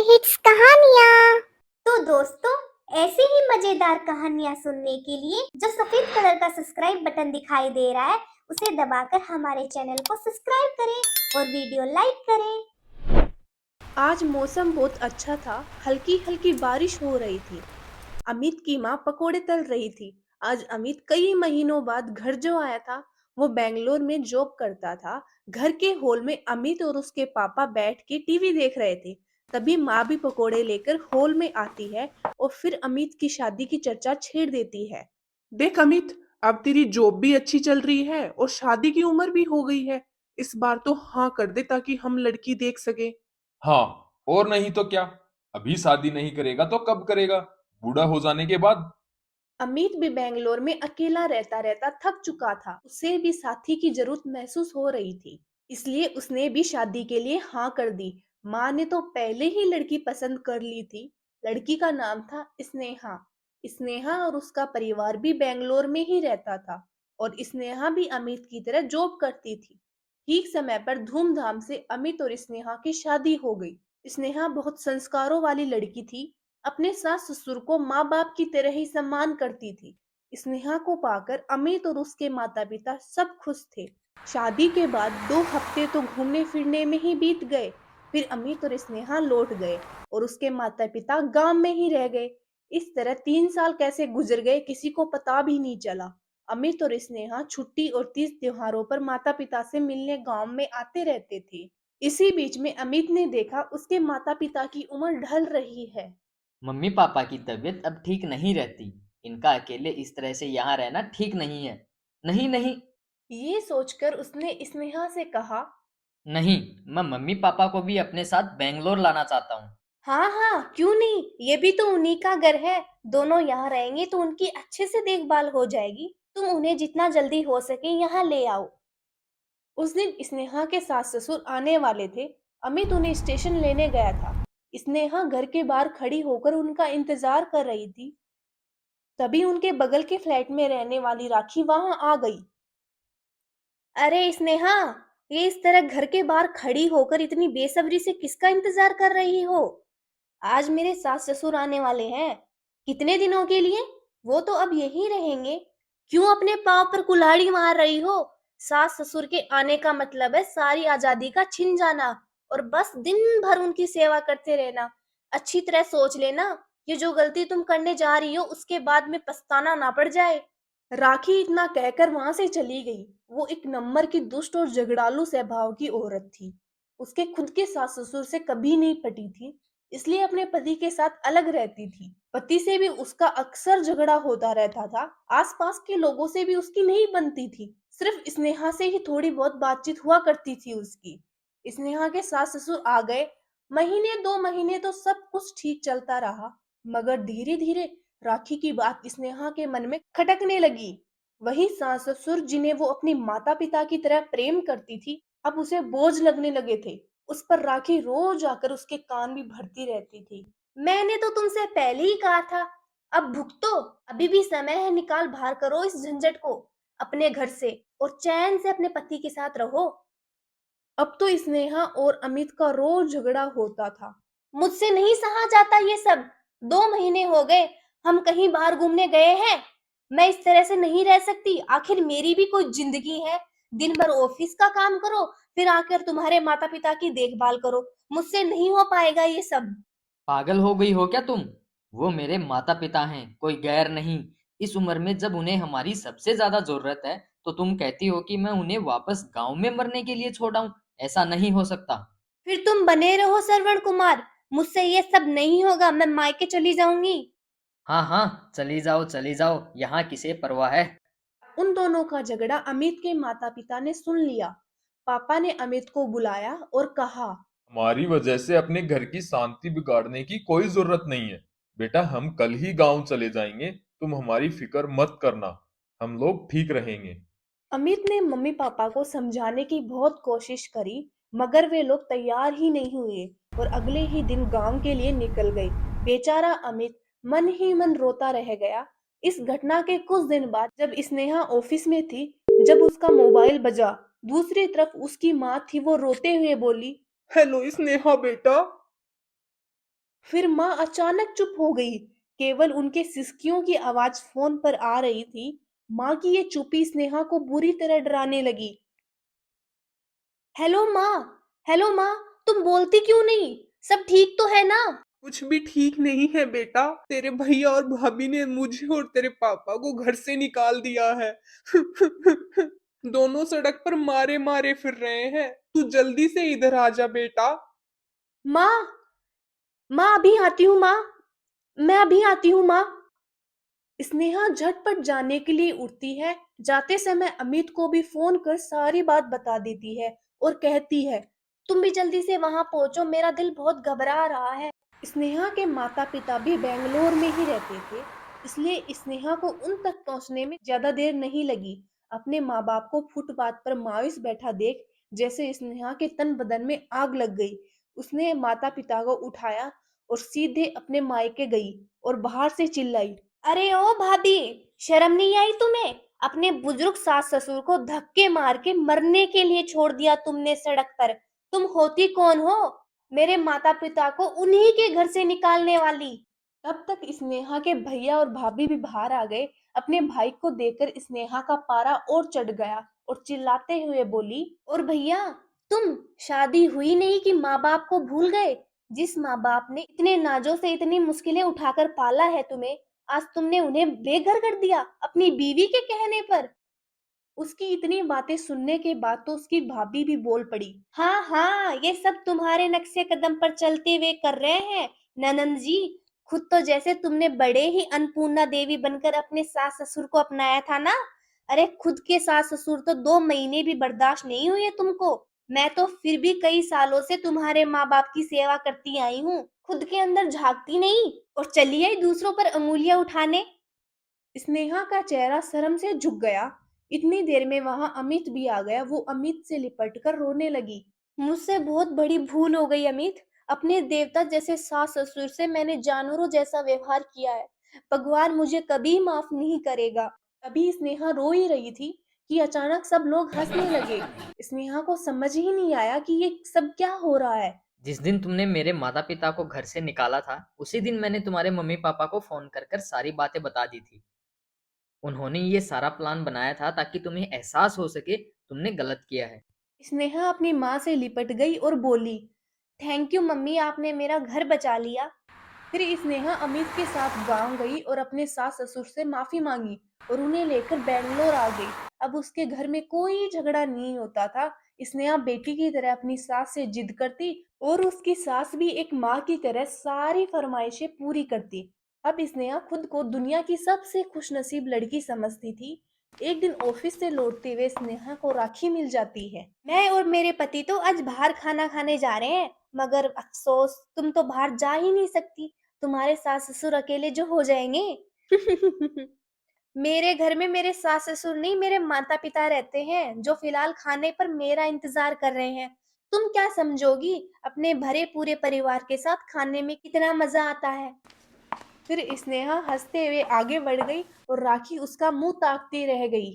Hits कहानियाँ। तो दोस्तों, ऐसी ही मजेदार कहानियाँ सुनने के लिए जो सफेद कलर का सब्सक्राइब बटन दिखाई दे रहा है, उसे दबाकर हमारे चैनल को सब्सक्राइब करें और वीडियो लाइक करें। आज मौसम बहुत अच्छा था। हल्की हल्की बारिश हो रही थी। अमित की माँ पकोड़े तल रही थी। आज अमित कई महीनों बाद घर जो आया था। वो बेंगलोर में जॉब करता था। घर के हॉल में अमित और उसके पापा बैठ के टीवी देख रहे थे। तभी माँ भी पकोड़े लेकर हॉल में आती है और फिर अमित की शादी की चर्चा छेड़ देती है। देख अमित, अब तेरी जॉब भी अच्छी चल रही है और शादी की उम्र भी हो गई है। इस बार तो हाँ कर दे ताकि हम लड़की देख सके। हाँ, और नहीं तो क्या। अभी शादी नहीं करेगा तो कब करेगा? बूढ़ा हो जाने के बाद। अमित भी बेंगलोर में अकेला रहता रहता थक चुका था। उसे भी साथी की जरूरत महसूस हो रही थी। इसलिए उसने भी शादी के लिए हाँ कर दी। माँ ने तो पहले ही लड़की पसंद कर ली थी। लड़की का नाम था स्नेहा। स्नेहा और उसका परिवार भी बेंगलोर में ही रहता था और स्नेहा भी अमित की तरह जॉब करती थी। ठीक समय पर धूमधाम से अमित और स्नेहा की शादी हो गई। स्नेहा बहुत संस्कारों वाली लड़की थी। अपने सास ससुर को माँ बाप की तरह ही सम्मान करती थी। स्नेहा को पाकर अमित और उसके माता पिता सब खुश थे। शादी के बाद 2 हफ्ते तो घूमने फिरने में ही बीत गए। फिर अमित और स्नेहा लौट गए और उसके माता पिता गांव में ही रह गए। इस तरह 3 साल कैसे गुजर गए किसी को पता भी नहीं चला। अमित और स्नेहा छुट्टी और तीज त्योहारों पर माता पिता से मिलने गांव में आते रहते थे। इसी बीच में अमित ने देखा उसके माता पिता की उम्र ढल रही है। मम्मी पापा की तबीयत अब ठीक नहीं रहती। इनका अकेले इस तरह से यहाँ रहना ठीक नहीं है। नहीं नहीं। ये सोचकर उसने स्नेहा से कहा, नहीं, मैं मम्मी पापा को भी अपने साथ बेंगलोर लाना चाहता हूँ। हाँ हाँ, क्यों नहीं, ये भी तो उन्हीं का घर है। दोनों यहाँ रहेंगे तो उनकी अच्छे से देखभाल हो जाएगी। तुम उन्हें जितना जल्दी हो सके यहाँ ले आओ। उस दिन स्नेहा के सास ससुर आने वाले थे। अमित उन्हें स्टेशन लेने गया था। स्नेहा घर के बाहर खड़ी होकर उनका इंतजार कर रही थी। तभी उनके बगल के फ्लैट में रहने वाली राखी वहां आ गई। अरे स्नेहा, ये इस तरह घर के बाहर खड़ी होकर इतनी बेसब्री से किसका इंतजार कर रही हो? आज मेरे सास ससुर आने वाले हैं। कितने दिनों के लिए? वो तो अब यहीं रहेंगे। क्यों अपने पाँव पर कुल्हाड़ी मार रही हो? सास ससुर के आने का मतलब है सारी आजादी का छिन जाना और बस दिन भर उनकी सेवा करते रहना। अच्छी तरह सोच लेना, ये जो गलती तुम करने जा रही हो उसके बाद में पछताना ना पड़ जाए। राखी इतना कहकर वहां से चली गई। वो एक नंबर की दुष्ट और झगड़ालू स्वभाव की औरत थी। उसके खुद के सास ससुर से कभी नहीं पटी थी, इसलिए अपने पति के साथ अलग रहती थी। पति से भी उसका अक्सर झगड़ा होता रहता था। आसपास के लोगों से भी उसकी नहीं बनती थी। सिर्फ स्नेहा से ही थोड़ी बहुत बातचीत हुआ करती थी उसकी। स्नेहा के सास ससुर आ गए। महीने 2 महीने तो सब कुछ ठीक चलता रहा, मगर धीरे धीरे राखी की बात स्नेहा के मन में खटकने लगी। वही सास ससुर जिन्हें वो अपनी माता पिता की तरह प्रेम करती थी, अब उसे बोझ लगने लगे थे। उस पर राखी रोज आकर उसके कान भी भरती रहती थी। मैंने तो तुमसे पहले ही कहा था, अब भुगतो। अभी भी समय है, निकाल बाहर करो इस झंझट को अपने घर से और चैन से अपने पति के साथ रहो। अब तो स्नेहा और अमित का रोज झगड़ा होता था। मुझसे नहीं सहा जाता ये सब। 2 महीने हो गए हम कहीं बाहर घूमने गए हैं। मैं इस तरह से नहीं रह सकती। आखिर मेरी भी कोई जिंदगी है। दिन भर ऑफिस का काम करो, फिर आकर तुम्हारे माता पिता की देखभाल करो। मुझसे नहीं हो पाएगा ये सब। पागल हो गई हो क्या तुम? वो मेरे माता पिता हैं, कोई गैर नहीं। इस उम्र में जब उन्हें हमारी सबसे ज्यादा जरूरत है तो तुम कहती हो कि मैं उन्हें वापस गांव में मरने के लिए छोड़ आऊं। ऐसा नहीं हो सकता। फिर तुम बने रहो श्रवण कुमार। मुझसे ये सब नहीं होगा। मैं मायके चली जाऊंगी। हाँ हाँ, चली जाओ, यहाँ किसे परवाह है। उन दोनों का झगड़ा अमित के माता पिता ने सुन लिया। पापा ने अमित को बुलाया और कहा, हमारी वजह से अपने घर की शांति बिगाड़ने की कोई जरूरत नहीं है। बेटा, हम कल ही गांव चले जाएंगे। तुम हमारी फिक्र मत करना। हम लोग ठीक रहेंगे। अमित ने मम्मी पापा को समझाने की बहुत कोशिश करी, मगर वे लोग तैयार ही नहीं हुए और अगले ही दिन गांव के लिए निकल गए। बेचारा अमित मन ही मन रोता रह गया। इस घटना के कुछ दिन बाद जब स्नेहा ऑफिस में थी, जब उसका मोबाइल बजा, दूसरी तरफ उसकी माँ थी। वो रोते हुए बोली, हेलो स्नेहा बेटा। फिर माँ अचानक चुप हो गई। केवल उनके सिसकियों की आवाज फोन पर आ रही थी। माँ की ये चुप्पी स्नेहा को बुरी तरह डराने लगी। हेलो माँ, हेलो माँ, तुम बोलती क्यों नहीं? सब ठीक तो है ना? कुछ भी ठीक नहीं है बेटा। तेरे भैया और भाभी ने मुझे और तेरे पापा को घर से निकाल दिया है। दोनों सड़क पर मारे मारे फिर रहे हैं। तू जल्दी से इधर आ जा बेटा। माँ, माँ अभी आती हूँ माँ, मैं अभी आती हूँ माँ। स्नेहा झटपट जाने के लिए उठती है। जाते समय अमित को भी फोन कर सारी बात बता देती है और कहती है, तुम भी जल्दी से वहां पहुंचो, मेरा दिल बहुत घबरा रहा है। स्नेहा के माता पिता भी बेंगलोर में ही रहते थे, इसलिए स्नेहा को उन तक पहुंचने में ज्यादा देर नहीं लगी। अपने माँ बाप को फुटपाथ पर मायूस बैठा देख जैसे स्नेहा के तन बदन में आग लग गई। उसने माता पिता को उठाया और सीधे अपने मायके गई और बाहर से चिल्लाई, अरे ओ भाभी, शर्म नहीं आई तुम्हें? अपने बुजुर्ग सास ससुर को धक्के मार के मरने के लिए छोड़ दिया तुमने सड़क पर। तुम होती कौन हो? मेरे माता पिता को उन्हीं के घर से निकालने वाली। तब तक स्नेहा के भैया और भाभी भी बाहर आ गए। अपने भाई को देखकर स्नेहा का पारा और चढ़ गया और चिल्लाते हुए बोली, और भैया, तुम शादी हुई नहीं कि माँ बाप को भूल गए? जिस माँ बाप ने इतने नाजों से इतनी मुश्किलें उठाकर पाला है तुम्हें, आज तुमने उन्हें बेघर कर दिया अपनी बीवी के कहने पर। उसकी इतनी बातें सुनने के बाद तो उसकी भाभी भी बोल पड़ी, हाँ हाँ, ये सब तुम्हारे नक्शे कदम पर चलते हुए कर रहे हैं ननंद जी। खुद तो जैसे तुमने बड़े ही अन्नपूर्णा देवी बनकर अपने सास ससुर को अपनाया था ना। अरे खुद के सास ससुर तो 2 महीने भी बर्दाश्त नहीं हुए तुमको। मैं तो फिर भी कई सालों से तुम्हारे माँ बाप की सेवा करती आई हूँ, खुद के अंदर झांकती नहीं और चली आई दूसरों पर अंगुलियां उठाने। स्नेहा का चेहरा शर्म से झुक गया। इतनी देर में वहां अमित भी आ गया। वो अमित से लिपटकर रोने लगी, मुझसे बहुत बड़ी भूल हो गई अमित। अपने देवता जैसे सास ससुर से मैंने जानवरों जैसा व्यवहार किया है। भगवान मुझे कभी माफ नहीं करेगा। अभी स्नेहा रो ही रही थी कि अचानक सब लोग हंसने लगे। स्नेहा को समझ ही नहीं आया कि ये सब क्या हो रहा है। जिस दिन तुमने मेरे माता पिता को घर से निकाला था, उसी दिन मैंने तुम्हारे मम्मी पापा को फोन कर कर सारी बातें बता दी थी। उन्होंने ये सारा प्लान बनाया था ताकि तुम्हें एहसास हो सके तुमने गलत किया है। स्नेहा अपनी माँ से लिपट गई और बोली, थैंक यू मम्मी, आपने मेरा घर बचा लिया। फिर स्नेहा अमित के साथ गांव गई और अपने सास ससुर से माफी मांगी और उन्हें लेकर बेंगलोर आ गई। अब उसके घर में कोई झगड़ा नहीं होता था। स्नेहा बेटी की तरह अपनी सास से जिद करती और उसकी सास भी एक माँ की तरह सारी फरमाइशें पूरी करती। अब स्नेहा खुद को दुनिया की सबसे खुशनसीब लड़की समझती थी। एक दिन ऑफिस से लौटते हुए स्नेहा को राखी मिल जाती है। मैं और मेरे पति तो आज बाहर खाना खाने जा रहे हैं, मगर अफसोस तुम तो बाहर जा ही नहीं सकती, तुम्हारे सास ससुर अकेले जो हो जाएंगे। मेरे घर में मेरे सास ससुर नहीं, मेरे माता पिता रहते हैं जो फिलहाल खाने पर मेरा इंतजार कर रहे हैं। तुम क्या समझोगी अपने भरे पूरे परिवार के साथ खाने में कितना मजा आता है। फिर स्नेहा हंसते हुए आगे बढ़ गई और राखी उसका मुंह ताकती रह गई।